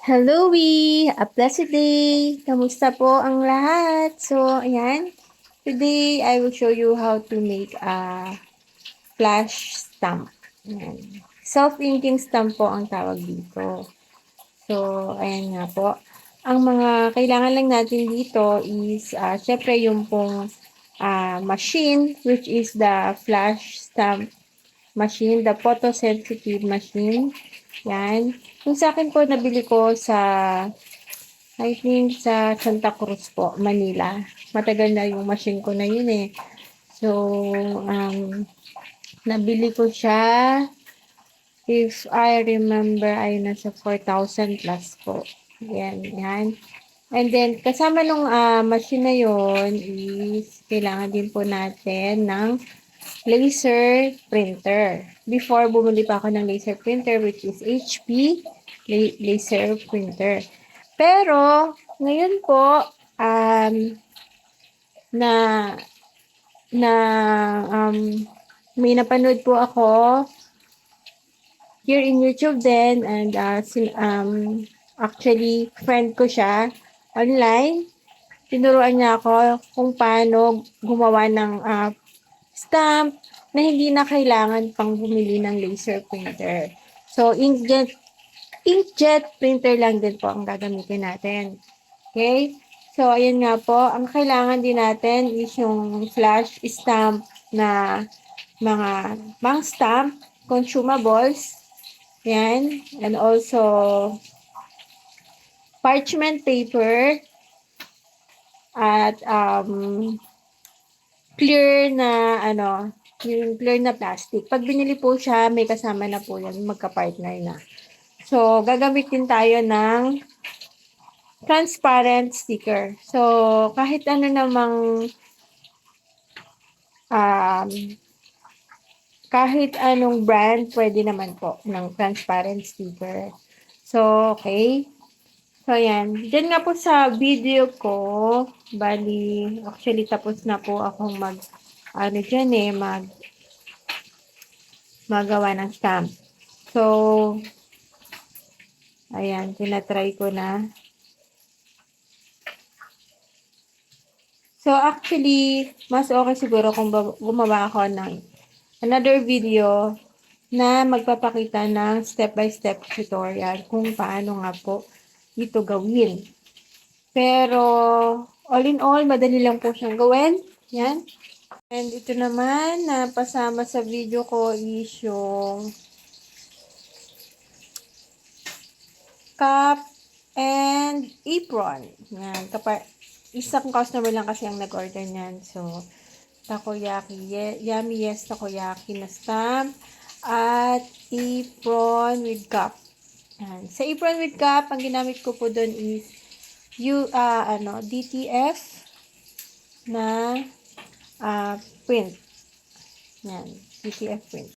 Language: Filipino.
Hello, a blessed day! Kamusta po ang lahat? So, ayan. Today, I will show you how to make a flash stamp. Ayan. Self-inking stamp po ang tawag dito. So, ayan nga po. Ang mga kailangan lang natin dito is, syempre yung pong machine, which is the flash stamp machine, the photosensitive machine. Yan. Yung sa akin po, nabili ko sa I think sa Santa Cruz po, Manila. Matagal na yung machine ko na yun eh. So, nabili ko siya. If I remember, ay nasa 4,000 plus po. Yan. And then, kasama nung machine na yun is, kailangan din po natin ng laser printer. Before, bumili pa ako ng laser printer, which is HP laser printer. Pero, ngayon po, na, na, may napanood po ako here in YouTube din, and actually, friend ko siya online. Tinuruan niya ako kung paano gumawa ng stamp na hindi na kailangan pang bumili ng laser printer. So, inkjet printer lang din po ang gagamitin natin. Okay? So, ayan nga po. Ang kailangan din natin is yung flash stamp na mga stamp, consumables. Yan. And also, parchment paper at clear na yung clear na plastic. Pag binili po siya, may kasama na po yan, magka-partner na. So, gagamitin tayo ng transparent sticker. So, kahit ano namang um, kahit anong brand, pwede naman po ng transparent sticker. So, okay. So, yan. Diyan nga po sa video ko, bali, actually, tapos na po akong magawa ng stamp. So, ayan, tinatry ko na. So, actually, mas okay siguro kung gumawa ako ng another video na magpapakita ng step-by-step tutorial kung paano nga po ito gawin. Pero, all in all, madali lang po siyang gawin. Yan. And ito naman, na pasama sa video ko is yung cup and apron. Yan. Isang customer lang kasi ang nag-order niyan. So, takoyaki. Yummy yes takoyaki na stamp. At apron with cup. Yan. Sa apron with cup, ang ginamit ko po doon is DTF na print. Yan. DTF print.